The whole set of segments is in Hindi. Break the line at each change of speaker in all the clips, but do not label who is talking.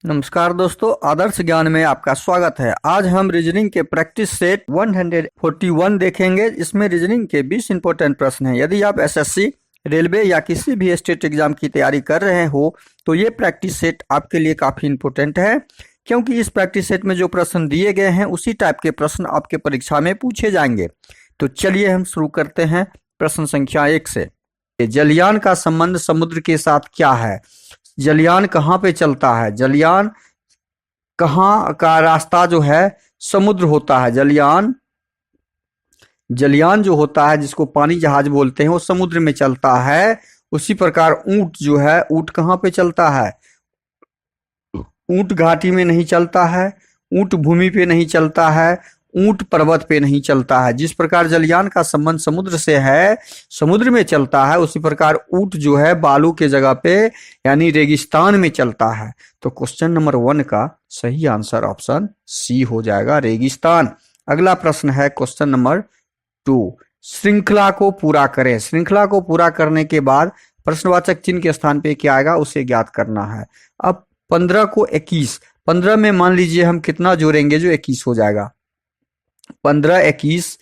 नमस्कार दोस्तों, आदर्श ज्ञान में आपका स्वागत है। आज हम रीजनिंग के प्रैक्टिस सेट 141 देखेंगे। इसमें रीजनिंग के 20 इंपॉर्टेंट प्रश्न हैं। यदि आप एसएससी, रेलवे या किसी भी स्टेट एग्जाम की तैयारी कर रहे हो तो ये प्रैक्टिस सेट आपके लिए काफ़ी इंपॉर्टेंट है, क्योंकि इस प्रैक्टिस सेट में जो प्रश्न दिए गए हैं उसी टाइप के प्रश्न आपके परीक्षा में पूछे जाएंगे। तो चलिए हम शुरू करते हैं प्रश्न संख्या 1 से। जलयान का संबंध समुद्र के साथ क्या है? जलयान कहाँ पे चलता है? जलयान कहाँ का रास्ता जो है समुद्र होता है। जलयान जो होता है, जिसको पानी जहाज बोलते हैं, वो समुद्र में चलता है। उसी प्रकार ऊंट जो है, ऊंट कहाँ पे चलता है? ऊंट घाटी में नहीं चलता है, ऊंट भूमि पे नहीं चलता है, ऊंट पर्वत पे नहीं चलता है। जिस प्रकार जलयान का संबंध समुद्र से है, समुद्र में चलता है, उसी प्रकार ऊंट जो है बालू के जगह पे यानी रेगिस्तान में चलता है। तो क्वेश्चन नंबर 1 का सही आंसर ऑप्शन सी हो जाएगा, रेगिस्तान। अगला प्रश्न है क्वेश्चन नंबर 2। श्रृंखला को पूरा करें। श्रृंखला को पूरा करने के बाद प्रश्नवाचक चिन्ह के स्थान पे क्या आएगा उसे ज्ञात करना है। अब 15 को 21, 15 में मान लीजिए हम कितना जोड़ेंगे जो 21 हो जाएगा। 15, 21,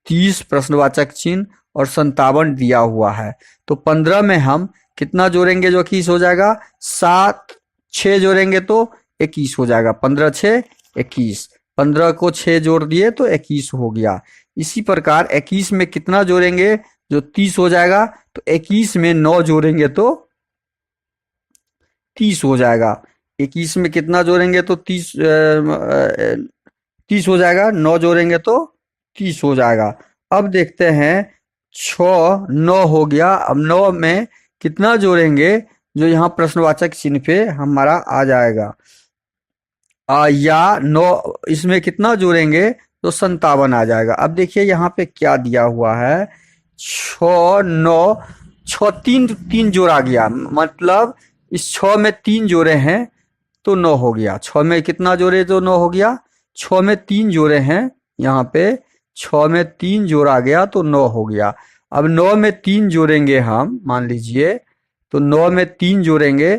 30 प्रश्नवाचक चिन्ह और 57 दिया हुआ है। तो 15 में हम कितना जोड़ेंगे जो 21 हो जाएगा? 7, 6 जोड़ेंगे तो 21 हो जाएगा। 15, 6, 21। 15 को 6 जोड़ दिए तो 21 हो गया। इसी प्रकार 21 में कितना जोड़ेंगे जो 30 हो जाएगा? तो 21 में 9 जोड़ेंगे तो 30 हो जाएगा। 21 में कितना जोड़ेंगे तो 30 हो जाएगा। 9 जोड़ेंगे तो 30 हो जाएगा। अब देखते हैं 6, 9 हो गया। अब 9 में कितना जोड़ेंगे जो यहाँ प्रश्नवाचक चिन्ह पे हमारा आ जाएगा। या 9 इसमें कितना जोड़ेंगे तो 57 आ जाएगा। अब देखिए यहाँ पे क्या दिया हुआ है, 6, 9, 6, 3 जोड़ा गया, मतलब इस 6 में 3 जोड़े हैं तो 9 हो गया। 6 में कितना जोड़े तो 9 हो गया। 6 में 3 जोड़े हैं, यहाँ पे 6 में 3 जोड़ा गया तो 9 हो गया। अब 9 में 3 जोड़ेंगे हम, मान लीजिए तो 9 में 3 जोड़ेंगे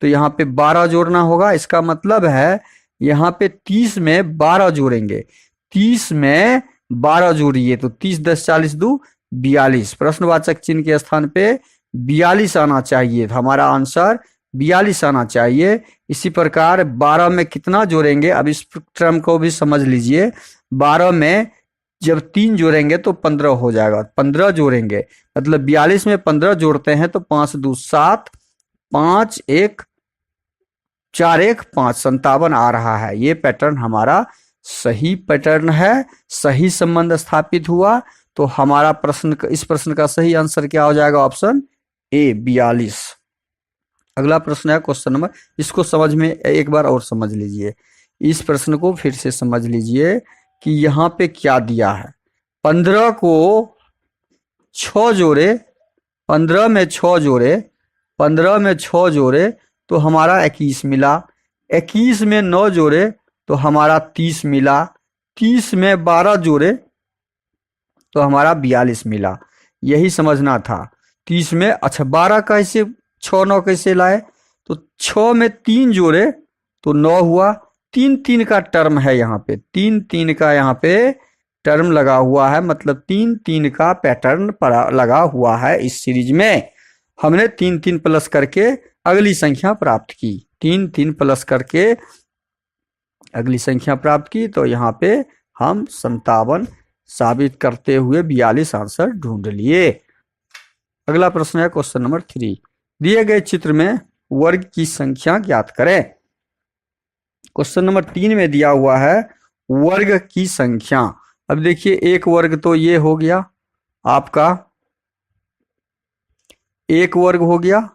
तो यहाँ पे 12 जोड़ना होगा। इसका मतलब है यहाँ पे 30 में 12 जोड़ेंगे। 30 में 12 जोड़िए तो 30, 10, 40, 2, 42। प्रश्नवाचक चिन्ह के स्थान पे 42 आना चाहिए। हमारा आंसर 42 आना चाहिए। इसी प्रकार 12 में कितना जोड़ेंगे, अब इस टर्म को भी समझ लीजिए। 12 में जब 3 जोड़ेंगे तो 15 हो जाएगा। 15 जोड़ेंगे मतलब 42 में 15 जोड़ते हैं तो 5, 2, 7, 5, 1, 4, 1, 5, 57 आ रहा है। ये पैटर्न हमारा सही पैटर्न है, सही संबंध स्थापित हुआ। तो हमारा इस प्रश्न का सही आंसर क्या हो जाएगा? Option A, 42। अगला प्रश्न है क्वेश्चन नंबर, इसको समझ में एक बार और समझ लीजिए। इस प्रश्न को फिर से समझ लीजिए कि यहाँ पे क्या दिया है। 15 को 6 जोड़े, 15 में 6 जोड़े, 15 में 6 जोड़े तो हमारा 21 मिला। 21 में 9 जोड़े तो हमारा 30 मिला। 30 में 12 जोड़े तो हमारा 42 मिला। यही समझना था। 30 में 12 कैसे, 6, 9 कैसे लाए? तो 6 में 3 जोड़े तो 9 हुआ। 3, 3 का टर्म है यहाँ पे, 3, 3 का यहाँ पे टर्म लगा हुआ है, मतलब 3, 3 का पैटर्न लगा हुआ है। इस सीरीज में हमने 3, 3 प्लस करके अगली संख्या प्राप्त की। 3, 3 प्लस करके अगली संख्या प्राप्त की। तो यहाँ पे हम 57 साबित करते हुए 42 आंसर ढूंढ लिए। अगला प्रश्न है क्वेश्चन नंबर 3। दिए गए चित्र में वर्ग की संख्या ज्ञात करें। क्वेश्चन नंबर 3 में दिया हुआ है वर्ग की संख्या। अब देखिए, एक वर्ग तो ये हो गया आपका, एक वर्ग हो गया,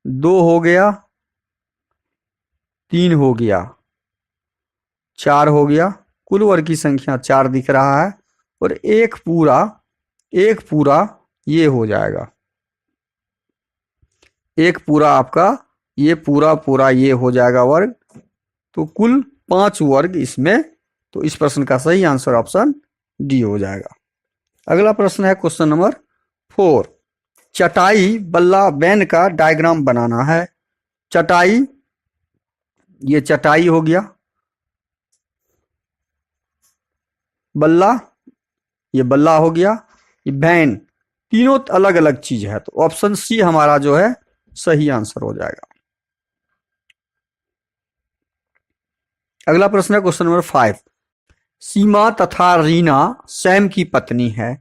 2 हो गया, 3 हो गया, 4 हो गया। कुल वर्ग की संख्या 4 दिख रहा है। और एक पूरा ये हो जाएगा। एक पूरा आपका ये पूरा ये हो जाएगा वर्ग। तो कुल 5 वर्ग इसमें। तो इस प्रश्न का सही आंसर ऑप्शन डी हो जाएगा। अगला प्रश्न है क्वेश्चन नंबर 4। चटाई बल्ला बैन का डायग्राम बनाना है। चटाई ये चटाई हो गया, बल्ला, ये बल्ला हो गया, ये वैन, तीनों अलग अलग चीज है। तो ऑप्शन सी हमारा जो है सही आंसर हो जाएगा। अगला प्रश्न है क्वेश्चन नंबर 5। सीमा तथा रीना सैम की पत्नी है।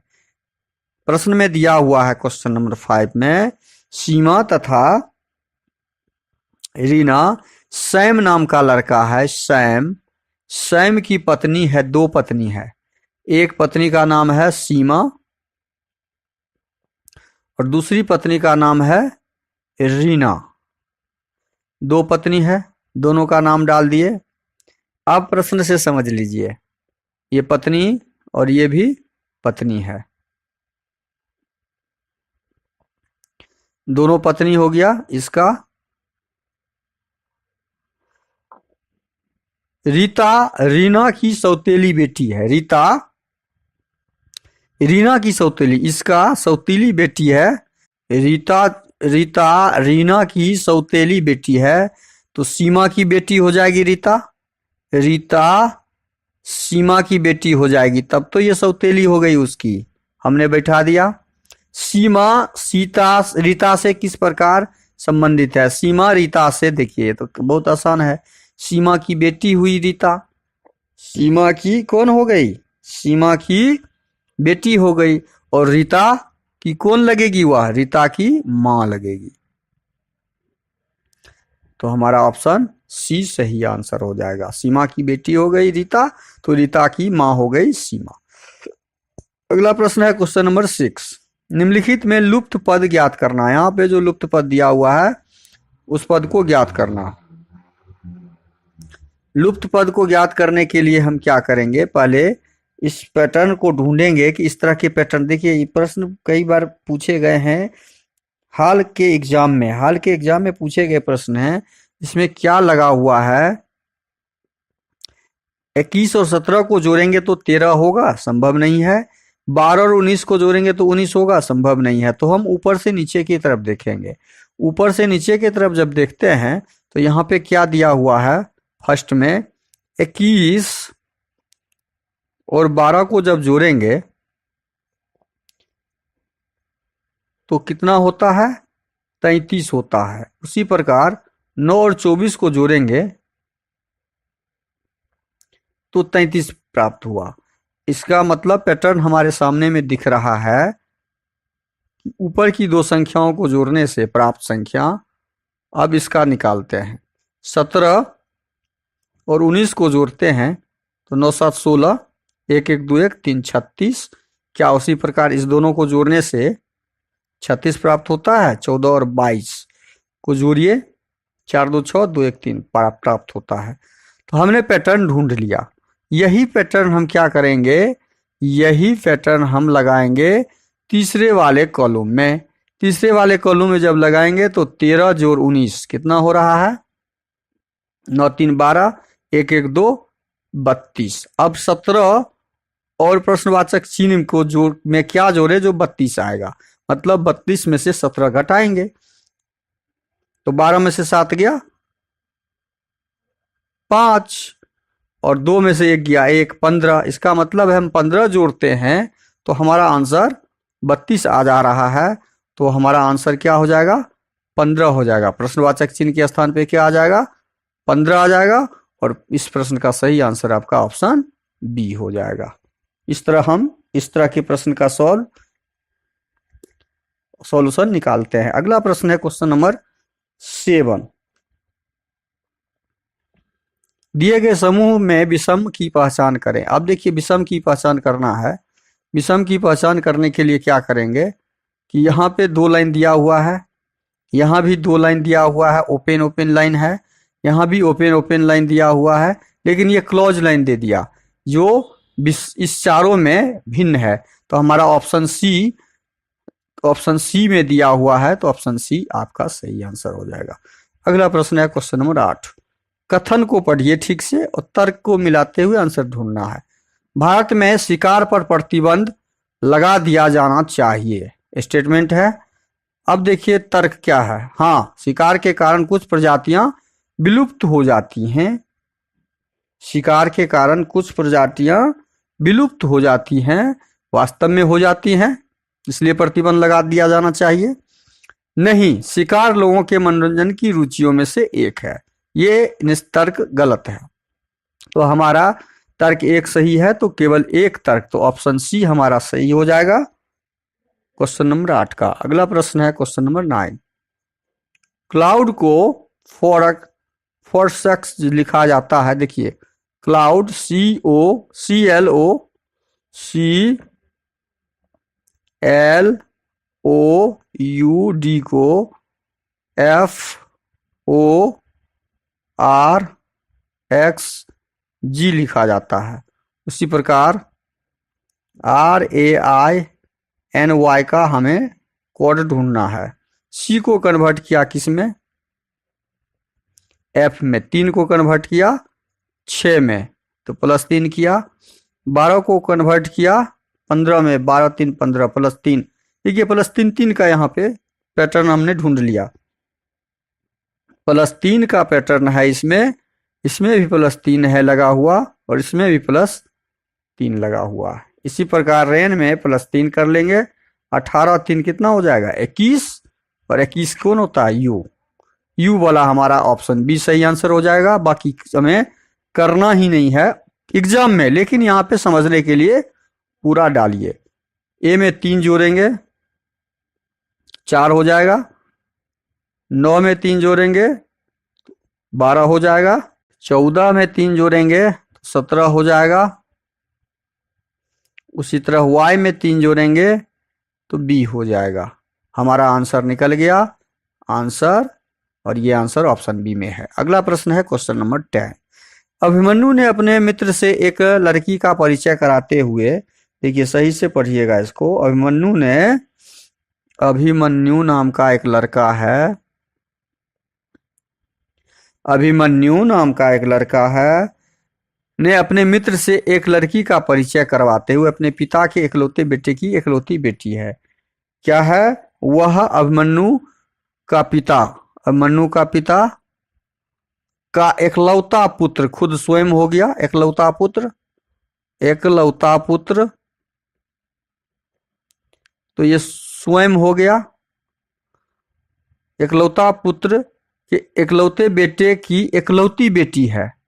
प्रश्न में दिया हुआ है क्वेश्चन नंबर 5 में, सीमा तथा रीना, सैम नाम का लड़का है सैम, सैम की पत्नी है, दो पत्नी है। एक पत्नी का नाम है सीमा और दूसरी पत्नी का नाम है रीना। दो पत्नी है, दोनों का नाम डाल दिए। आप प्रश्न से समझ लीजिए, ये पत्नी और ये भी पत्नी है, दोनों पत्नी हो गया। इसका रीता रीना की सौतेली बेटी है, रीता रीना की सौतेली, इसका सौतेली बेटी है। रीता रीता रीना की सौतेली बेटी है, तो सीमा की बेटी हो जाएगी रीता, रीता सीमा की बेटी हो जाएगी, तब तो ये सौतेली हो गई उसकी, हमने बैठा दिया। सीमा सीता रीता से किस प्रकार संबंधित है? सीमा रीता से, देखिए तो बहुत आसान है, सीमा की बेटी हुई रीता, सीमा की कौन हो गई? सीमा की बेटी हो गई। और रीता की कौन लगेगी? वह रीता की मां लगेगी। तो हमारा ऑप्शन सी सही आंसर हो जाएगा। सीमा की बेटी हो गई रीता, तो रीता की मां हो गई सीमा। अगला प्रश्न है क्वेश्चन नंबर 6। निम्नलिखित में लुप्त पद ज्ञात करना। यहाँ पे जो लुप्त पद दिया हुआ है उस पद को ज्ञात करना। लुप्त पद को ज्ञात करने के लिए हम क्या करेंगे, पहले इस पैटर्न को ढूंढेंगे कि इस तरह के पैटर्न, देखिए ये प्रश्न कई बार पूछे गए हैं हाल के एग्जाम में पूछे गए प्रश्न हैं। इसमें क्या लगा हुआ है, 21 और 17 को जोड़ेंगे तो 13 होगा, संभव नहीं है। 12 और 19 को जोड़ेंगे तो 19 होगा, संभव नहीं है। तो हम ऊपर से नीचे की तरफ देखेंगे। ऊपर से नीचे की तरफ जब देखते हैं तो यहाँ पे क्या दिया हुआ है, फर्स्ट में 21 और 12 को जब जोड़ेंगे तो कितना होता है, 33 होता है। उसी प्रकार 9 और 24 को जोड़ेंगे तो 33 प्राप्त हुआ। इसका मतलब पैटर्न हमारे सामने में दिख रहा है कि ऊपर की दो संख्याओं को जोड़ने से प्राप्त संख्या, अब इसका निकालते हैं। 17 और 19 को जोड़ते हैं तो 9 7 16, 1 1 2 1 3 36। क्या उसी प्रकार इस दोनों को जोड़ने से 36 प्राप्त होता है। 14 और 22 को जोड़िए, 4 2 6 2 1 3 प्राप्त होता है। तो हमने पैटर्न ढूंढ लिया। यही पैटर्न हम क्या करेंगे, यही पैटर्न हम लगाएंगे तीसरे वाले कॉलम में। तीसरे वाले कॉलम में जब लगाएंगे तो 13 जोड़ 19 कितना हो रहा है, 9 3 12, 1 1 2 32। अब 17 और प्रश्नवाचक चिन्ह को जोड़ में क्या जोड़े, जो 32 आएगा, मतलब 32 में से 17 घटाएंगे तो 12 में से 7 गया 5 और 2 में से 1 गया 1, 15। इसका मतलब है हम 15 जोड़ते हैं तो हमारा आंसर 32 आ जा रहा है। तो हमारा आंसर क्या हो जाएगा, 15 हो जाएगा। प्रश्नवाचक चिन्ह के स्थान पे क्या आ जाएगा, 15 आ जाएगा। और इस प्रश्न का सही आंसर आपका ऑप्शन बी हो जाएगा। इस तरह हम इस तरह के प्रश्न का सॉल्यूशन निकालते हैं। अगला प्रश्न है क्वेश्चन नंबर 7। दिए गए समूह में विषम की पहचान करें। अब देखिए विषम की पहचान करना है। विषम की पहचान करने के लिए क्या करेंगे कि यहाँ पे 2 लाइन दिया हुआ है, यहाँ भी 2 लाइन दिया हुआ है, ओपन ओपन लाइन है, यहाँ भी ओपन ओपन लाइन दिया हुआ है, लेकिन ये क्लोज लाइन दे दिया जो इस चारों में भिन्न है। तो हमारा ऑप्शन सी में दिया हुआ है, तो ऑप्शन सी आपका सही आंसर हो जाएगा। अगला प्रश्न है क्वेश्चन नंबर 8। कथन को पढ़िए ठीक से और तर्क को मिलाते हुए आंसर ढूंढना है। भारत में शिकार पर प्रतिबंध लगा दिया जाना चाहिए, स्टेटमेंट है। अब देखिए तर्क क्या है। हाँ, शिकार के कारण कुछ प्रजातियां विलुप्त हो जाती हैं। शिकार के कारण कुछ प्रजातियां विलुप्त हो जाती हैं, वास्तव में हो जाती हैं, इसलिए प्रतिबंध लगा दिया जाना चाहिए। नहीं, शिकार लोगों के मनोरंजन की रुचियों में से एक है। ये निस्तर्क गलत है। तो हमारा तर्क एक सही है, तो केवल एक तर्क, तो ऑप्शन सी हमारा सही हो जाएगा क्वेश्चन नंबर 8 का। अगला प्रश्न है क्वेश्चन नंबर 9। क्लाउड को फोरसेक्स लिखा जाता है। देखिए, क्लाउड CLOUD को FORXG लिखा जाता है। उसी प्रकार RAINY का हमें कोड ढूंढना है। C को कन्वर्ट किया किस में? F में। 3 को कन्वर्ट किया 6 में, तो +3 किया। 12 को कन्वर्ट किया 15 में, 12 3 15 +3। देखिए +3 3 का यहाँ पे पैटर्न हमने ढूंढ लिया। +3 का पैटर्न है इसमें भी +3 है लगा हुआ, और इसमें भी +3 लगा हुआ है। इसी प्रकार रेन में +3 कर लेंगे। 18 3 कितना हो जाएगा? 21, और 21 कौन होता है? यू वाला हमारा ऑप्शन बी सही आंसर हो जाएगा। बाकी हमें करना ही नहीं है एग्जाम में, लेकिन यहाँ पे समझने के लिए पूरा डालिए। ए में 3 जोड़ेंगे 4 हो जाएगा। 9 में 3 जोड़ेंगे 12 हो जाएगा। 14 में 3 जोड़ेंगे 17 हो जाएगा। उसी तरह y में 3 जोड़ेंगे तो b हो जाएगा। हमारा आंसर निकल गया आंसर, और ये आंसर ऑप्शन बी में है। अगला प्रश्न है क्वेश्चन नंबर 10। अभिमन्यु ने अपने मित्र से एक लड़की का परिचय कराते हुए, देखिए सही से पढ़िएगा इसको। अभिमन्यु नाम का एक लड़का है। अभिमन्यु नाम का एक लड़का है ने अपने मित्र से एक लड़की का परिचय करवाते हुए अपने पिता के इकलौते बेटे की इकलौती बेटी है। क्या है वह? अभिमन्यु का पिता, अभिमन्यु का पिता का इकलौता पुत्र, खुद स्वयं हो गया इकलौता पुत्र, इकलौता पुत्र, तो ये स्वयं हो गया। इकलौता पुत्र के इकलौते बेटे की इकलौती बेटी है।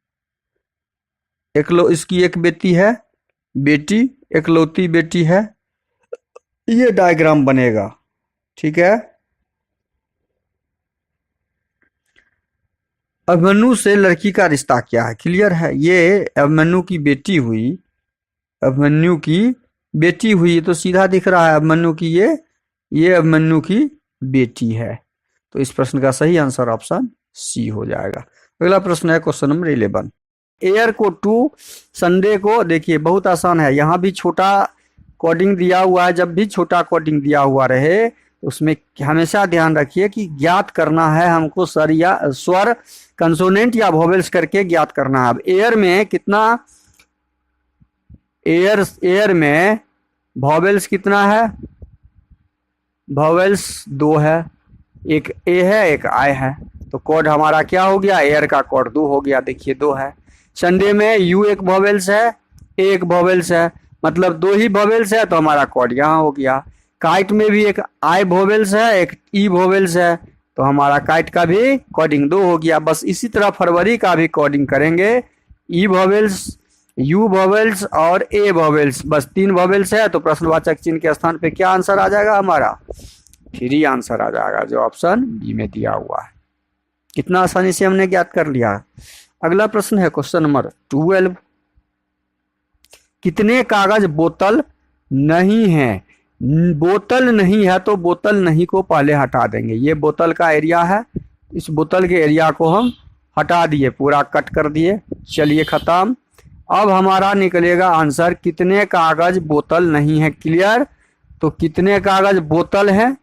इसकी एक बेटी है, बेटी इकलौती बेटी है। ये डायग्राम बनेगा, ठीक है। अभिमन्यु से लड़की का रिश्ता क्या है? क्लियर है। ये अभिमन्यु की बेटी हुई, अभिमन्यु की बेटी हुई, तो सीधा दिख रहा है अभिमन्यु की ये अभिमन्यु की बेटी है। तो इस प्रश्न का सही आंसर ऑप्शन सी हो जाएगा। अगला प्रश्न है क्वेश्चन नंबर 11। एयर को टू संडे को, देखिए बहुत आसान है। यहाँ भी छोटा कोडिंग दिया हुआ है। जब भी छोटा कोडिंग दिया हुआ रहे उसमें हमेशा ध्यान रखिए कि ज्ञात करना है हमको स्वर कंसोनेंट या वोवेल्स करके ज्ञात करना है। अब एयर में कितना, एयर में वोवेल्स कितना है? वोवेल्स 2 है, एक ए है एक आई है, तो कोड हमारा क्या हो गया? एयर का कोड 2 हो गया। देखिए 2 है। संडे में यू एक वोवेल्स है, ए एक वोवेल्स है, मतलब 2 ही वोवेल्स है, तो हमारा कोड यहाँ हो गया। काइट में भी एक आई वोवेल्स है एक ई वोवेल्स है, तो हमारा काइट का भी कोडिंग 2 हो गया। बस इसी तरह फरवरी का भी कोडिंग करेंगे। ई वोवेल्स, यू वोवेल्स और ए वोवेल्स, बस 3 वोवेल्स है, तो प्रश्नवाचक चिन्ह के स्थान पे क्या आंसर आ जाएगा? हमारा 3 आंसर आ जाएगा, जो ऑप्शन बी में दिया हुआ है। कितना आसानी से हमने ज्ञात कर लिया। अगला प्रश्न है क्वेश्चन नंबर 12। कितने कागज बोतल नहीं है? बोतल नहीं है तो बोतल नहीं को पहले हटा देंगे। ये बोतल का एरिया है, इस बोतल के एरिया को हम हटा दिए, पूरा कट कर दिए। चलिए खत्म। अब हमारा निकलेगा आंसर कितने कागज बोतल नहीं है। क्लियर? तो कितने कागज बोतल है,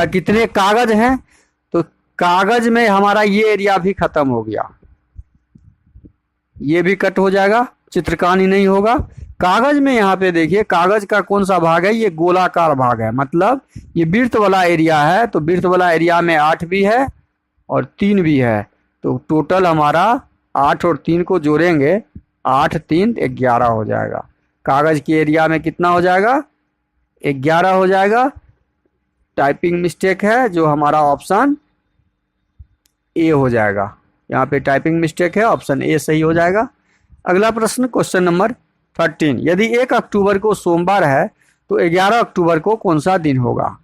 कितने कागज हैं, तो कागज में हमारा ये एरिया भी खत्म हो गया, ये भी कट हो जाएगा, चित्रकानी नहीं होगा। कागज में यहाँ पे देखिए कागज का कौन सा भाग है? ये गोलाकार भाग है, मतलब ये वृत्त वाला एरिया है। तो वृत्त वाला एरिया में 8 भी है और 3 भी है, तो टोटल हमारा 8 और 3 को जोड़ेंगे, 8 3 11 हो जाएगा। कागज के एरिया में कितना हो जाएगा? 11 हो जाएगा। टाइपिंग मिस्टेक है जो हमारा ऑप्शन ए हो जाएगा। यहाँ पे टाइपिंग मिस्टेक है, ऑप्शन ए सही हो जाएगा। अगला प्रश्न क्वेश्चन नंबर 13, यदि 1 अक्टूबर को सोमवार है तो 11 अक्टूबर को कौन सा दिन होगा?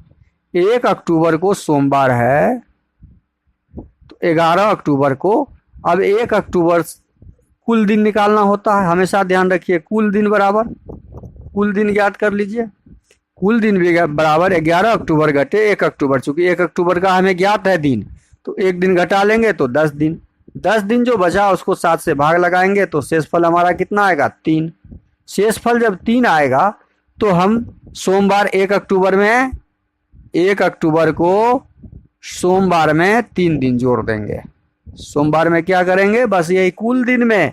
1 अक्टूबर को सोमवार है तो 11 अक्टूबर को, अब 1 अक्टूबर कुल दिन निकालना होता है, हमेशा ध्यान रखिए। कुल दिन बराबर, कुल दिन ज्ञात कर लीजिए। कुल दिन भी बराबर 11 अक्टूबर घटे 1 अक्टूबर। चूंकि 1 अक्टूबर का हमें ज्ञात है दिन, तो एक दिन घटा लेंगे तो 10 दिन। 10 दिन जो बचा उसको 7 से भाग लगाएंगे तो शेषफल हमारा कितना आएगा? 3। शेषफल जब 3 आएगा तो हम सोमवार 1 अक्टूबर में, 1 अक्टूबर को सोमवार में 3 दिन जोड़ देंगे। सोमवार में क्या करेंगे? बस यही कुल दिन में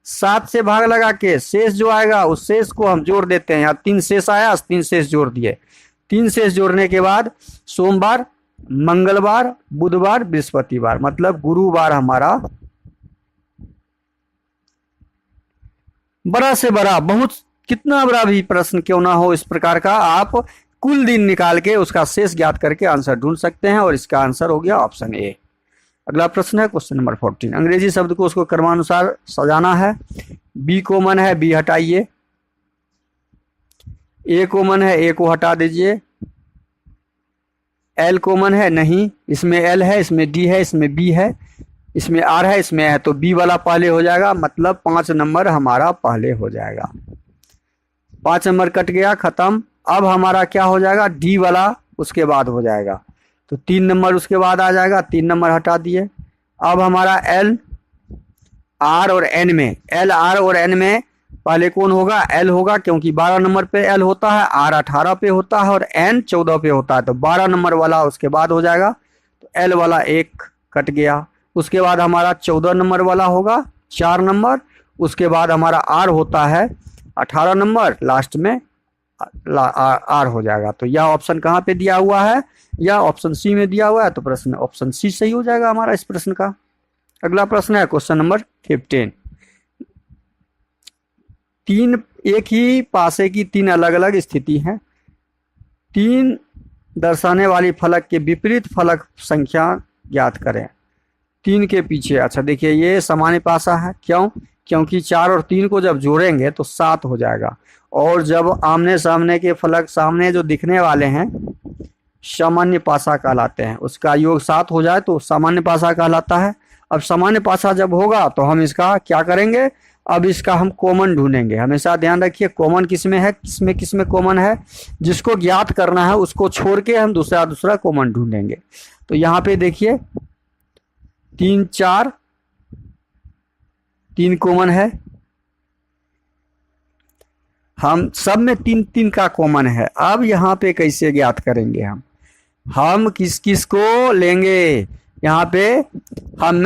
7 से भाग लगा के शेष जो आएगा उस शेष को हम जोड़ देते हैं। यहाँ 3 शेष आया, 3 शेष जोड़ दिए। 3 शेष जोड़ने के बाद सोमवार, मंगलवार, बुधवार, बृहस्पतिवार, मतलब गुरुवार हमारा बड़ा से बड़ा, बहुत कितना बड़ा भी प्रश्न क्यों ना हो इस प्रकार का, आप कुल दिन निकाल के उसका शेष ज्ञात करके आंसर ढूंढ सकते हैं। और इसका आंसर हो गया ऑप्शन ए। अगला प्रश्न है क्वेश्चन नंबर 14, अंग्रेजी शब्द को उसको क्रमानुसार सजाना है। बी कॉमन है, बी हटाइए। ए कॉमन है, ए को हटा दीजिए। एल कॉमन है, नहीं, इसमें एल है, इसमें डी है, इसमें बी है, इसमें आर है, इसमें है, तो बी वाला पहले हो जाएगा, मतलब 5 नंबर हमारा पहले हो जाएगा। 5 नंबर कट गया, खत्म। अब हमारा क्या हो जाएगा? डी वाला उसके बाद हो जाएगा, तो 3 नंबर उसके बाद आ जाएगा। 3 नंबर हटा दिए। अब हमारा एल, आर और एन में, एल, आर और एन में पहले कौन होगा? एल होगा, क्योंकि 12 नंबर पे एल होता है, आर 18 पे होता है और एन 14 पे होता है, तो 12 नंबर वाला उसके बाद हो जाएगा। तो एल वाला 1 कट गया। उसके बाद हमारा 14 नंबर वाला होगा 4 नंबर। उसके बाद हमारा आर होता है 18 नंबर, लास्ट में आर हो जाएगा। तो यह ऑप्शन कहाँ पे दिया हुआ है? यह ऑप्शन सी में दिया हुआ है, तो प्रश्न ऑप्शन सी सही हो जाएगा हमारा इस प्रश्न का। अगला प्रश्न है क्वेश्चन नंबर 15, एक ही पासे की 3 अलग अलग स्थिति हैं। 3 दर्शाने वाली फलक के विपरीत फलक संख्या ज्ञात करें। 3 के पीछे, अच्छा देखिए ये सामान्य पासा है, क्यों? क्योंकि 4 और 3 को जब जोड़ेंगे तो 7 हो जाएगा। और जब आमने सामने के फलक सामने जो दिखने वाले हैं सामान्य पासा कहलाते हैं, उसका योग 7 हो जाए तो सामान्य पासा कहलाता है। अब सामान्य पासा जब होगा तो हम इसका क्या करेंगे? अब इसका हम कॉमन ढूंढेंगे। हमेशा ध्यान रखिए कॉमन किसमें है, किसमें किसमें कॉमन है, जिसको ज्ञात करना है उसको छोड़ के हम दूसरा कॉमन ढूंढेंगे। तो यहाँ पे देखिए 3 4 3 कॉमन है, हम सब में 3 3 का कॉमन है। अब यहाँ पे कैसे ज्ञात करेंगे? हम किस किस को लेंगे? यहाँ पे हम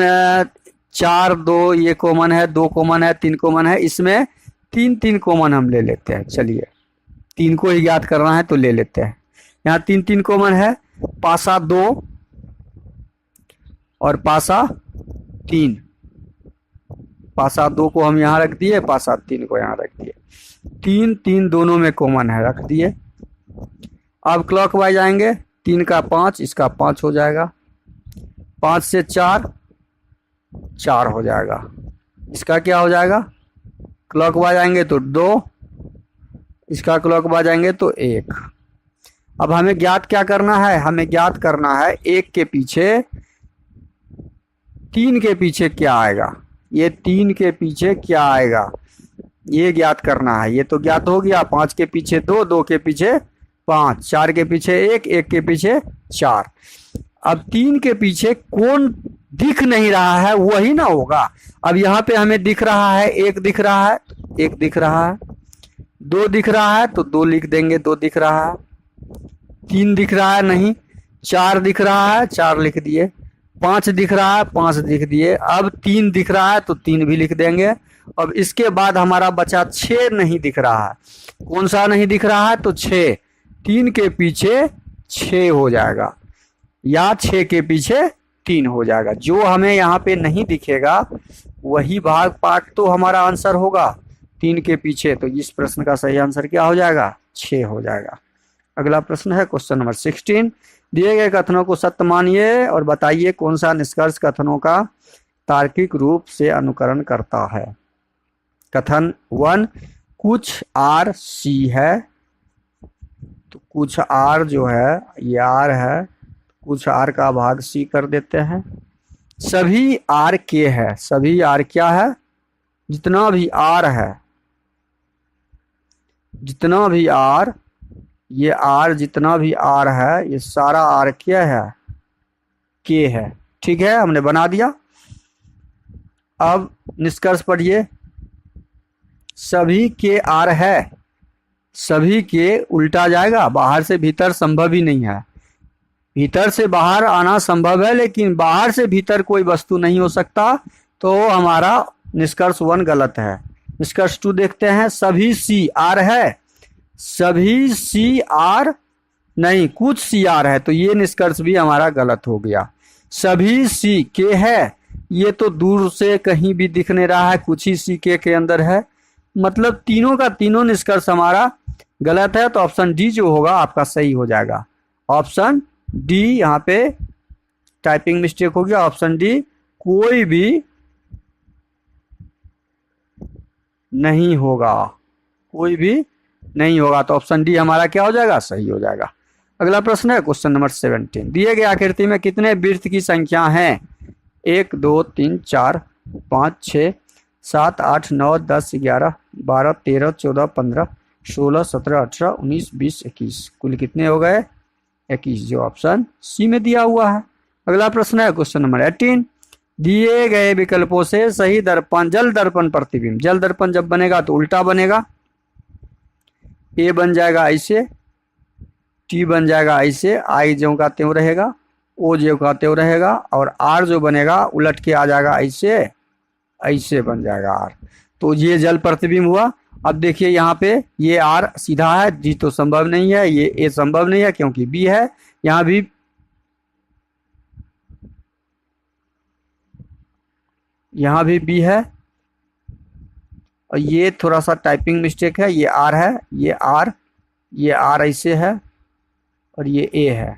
4 2 ये कॉमन है, 2 कॉमन है, 3 कॉमन है, इसमें 3 3 कॉमन हम ले लेते हैं। चलिए 3 को ही ज्ञात करना है तो ले लेते हैं। यहाँ 3 3 कॉमन है, पासा 2 और पासा 3। पासा 2 को हम यहाँ रख दिए, पासा 3 को यहाँ रख दिए। 3 3 दोनों में कॉमन है, रख दिए। अब क्लॉकवाइज आएंगे, 3 का 5, इसका 5 हो जाएगा। 5 से 4 4 हो जाएगा, इसका क्या हो जाएगा? क्लॉकवाइज आएंगे तो 2, इसका क्लॉकवाइज आएंगे तो 1। अब हमें ज्ञात क्या करना है? हमें ज्ञात करना है 1 के पीछे 3 के पीछे क्या आएगा, ये 3 के पीछे क्या आएगा ये ज्ञात करना है। ये तो ज्ञात हो गया, 5 के पीछे 2, 2 के पीछे 5, 4 के पीछे 1, 1 के पीछे 4। अब 3 के पीछे कौन दिख नहीं रहा है वही ना होगा। अब यहाँ पे हमें दिख रहा है 1 दिख रहा है, 1 दिख रहा है, 2 दिख रहा है तो 2 लिख देंगे, 2 दिख रहा है। 3 दिख रहा है नहीं, 4 दिख रहा है, 4 लिख दिए। 5 दिख रहा है, 5 लिख दिए। अब 3 दिख रहा है तो 3 भी लिख देंगे। अब इसके बाद हमारा बचा 6 नहीं दिख रहा है। कौन सा नहीं दिख रहा है? तो 6। 3 के पीछे 6 हो जाएगा, या 6 के पीछे 3 हो जाएगा। जो हमें यहाँ पे नहीं दिखेगा वही भाग पार्ट तो हमारा आंसर होगा 3 के पीछे। तो इस प्रश्न का सही आंसर क्या हो जाएगा? 6 हो जाएगा। अगला प्रश्न है क्वेश्चन नंबर 16। दिए गए कथनों को सत्य मानिए और बताइए कौन सा निष्कर्ष कथनों का तार्किक रूप से अनुकरण करता है। कथन 1, कुछ आर सी है, तो कुछ आर जो है ये आर है, कुछ आर का भाग सी कर देते हैं। सभी आर के है, सभी आर क्या है? जितना भी आर है, जितना भी आर, ये आर जितना भी आर है ये सारा आर क्या है? के है। ठीक है, हमने बना दिया। अब निष्कर्ष पढ़िए। सभी के आर है, सभी के उल्टा जाएगा, बाहर से भीतर संभव ही नहीं है। भीतर से बाहर आना संभव है लेकिन बाहर से भीतर कोई वस्तु नहीं हो सकता, तो हमारा निष्कर्ष 1 गलत है। निष्कर्ष 2 देखते हैं। सभी सी आर है, सभी सी आर नहीं, कुछ सी आर है, तो ये निष्कर्ष भी हमारा गलत हो गया। सभी सी के है, ये तो दूर से कहीं भी दिख नहीं रहा है, कुछ ही सी के अंदर है, मतलब तीनों का तीनों निष्कर्ष हमारा गलत है। तो ऑप्शन डी जो होगा आपका सही हो जाएगा। ऑप्शन डी, यहाँ पे टाइपिंग मिस्टेक हो गया। ऑप्शन डी कोई भी नहीं होगा, कोई भी नहीं होगा। तो ऑप्शन डी हमारा क्या हो जाएगा? सही हो जाएगा। अगला प्रश्न है क्वेश्चन नंबर 17। दिए गए आकृति में कितने वृत्त की संख्या है? 1 2 3 4 5 6 7 8 9 10 11 12 13 14 15 16 17 18 19 20 21। कुल कितने हो गए? 21, जो ऑप्शन सी में दिया हुआ है। अगला प्रश्न है क्वेश्चन नंबर 18। दिए गए विकल्पों से सही दर्पण, जल दर्पण प्रतिबिंब। जल दर्पण जब बनेगा तो उल्टा बनेगा। ए बन जाएगा ऐसे, टी बन जाएगा ऐसे, आई ज्यों का त्यों रहेगा, ओ ज्यों का त्यों रहेगा, और आर जो बनेगा उलट के आ जाएगा ऐसे, ऐसे बन जाएगा आर। तो ये जल प्रतिबिंब हुआ। अब देखिए यहाँ पे ये आर सीधा है, डी तो संभव नहीं है, ये ए संभव नहीं है क्योंकि बी है। यहाँ भी बी है, और ये थोड़ा सा टाइपिंग मिस्टेक है, ये आर है, ये आर ऐसे है, और ये ए है।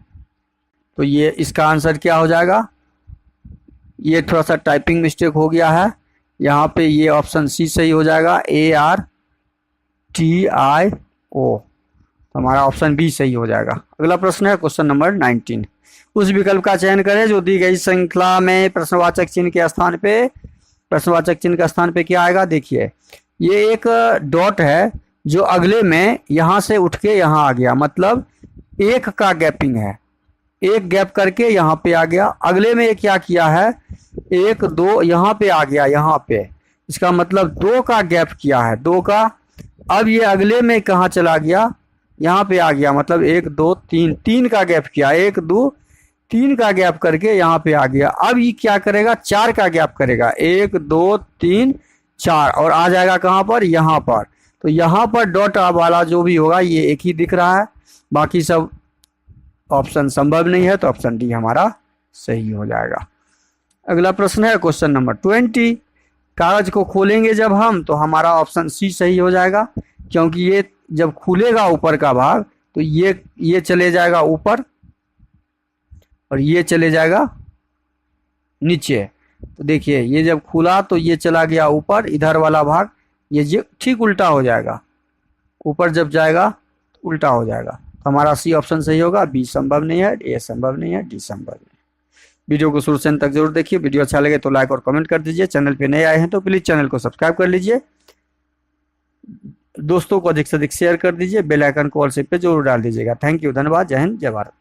तो ये इसका आंसर क्या हो जाएगा? ये थोड़ा सा टाइपिंग मिस्टेक हो गया है, यहाँ पे ये ऑप्शन सी सही हो जाएगा, ए आर टी आई ओ। हमारा ऑप्शन बी सही हो जाएगा। अगला प्रश्न है क्वेश्चन नंबर 19। उस विकल्प का चयन करें जो दी गई श्रृंखला में प्रश्नवाचक चिन्ह के स्थान पे, प्रश्नवाचक चिन्ह के स्थान पे क्या आएगा? देखिए ये एक डॉट है जो अगले में यहाँ से उठ के यहाँ आ गया, मतलब एक का गैपिंग है, एक गैप करके यहाँ पे आ गया। अगले में ये क्या किया है? 1 2 यहाँ पे आ गया, यहाँ पे, इसका मतलब 2 का गैप किया है, 2 का। अब ये अगले में कहाँ चला गया? यहाँ पे आ गया, मतलब 1 2 3, 3 का गैप किया, 1 2 3 का गैप करके यहाँ पे आ गया। अब ये क्या करेगा? 4 का गैप करेगा, 1 2 3 4, और आ जाएगा कहाँ पर? यहाँ पर। तो यहाँ पर डॉट वाला जो भी होगा ये एक ही दिख रहा है, बाकी सब ऑप्शन संभव नहीं है, तो ऑप्शन डी हमारा सही हो जाएगा। अगला प्रश्न है क्वेश्चन नंबर 20। कागज को खोलेंगे जब हम, तो हमारा ऑप्शन सी सही हो जाएगा, क्योंकि ये जब खुलेगा ऊपर का भाग तो ये चले जाएगा ऊपर और ये चले जाएगा नीचे। तो देखिए ये जब खुला तो ये चला गया ऊपर, इधर वाला भाग ये ठीक उल्टा हो जाएगा, ऊपर जब जाएगा तो उल्टा हो जाएगा। तो हमारा सी ऑप्शन सही होगा, बी संभव नहीं है, ए संभव नहीं है, डी संभव नहीं है। वीडियो को शुरू से अंत तक जरूर देखिए। वीडियो अच्छा लगे तो लाइक और कमेंट कर दीजिए। चैनल पे नए आए हैं तो प्लीज चैनल को सब्सक्राइब कर लीजिए। दोस्तों को अधिक से अधिक शेयर कर दीजिए। बेल आइकन को ऑल पे जरूर डाल दीजिएगा। थैंक यू, धन्यवाद, जय हिंद, जय भारत।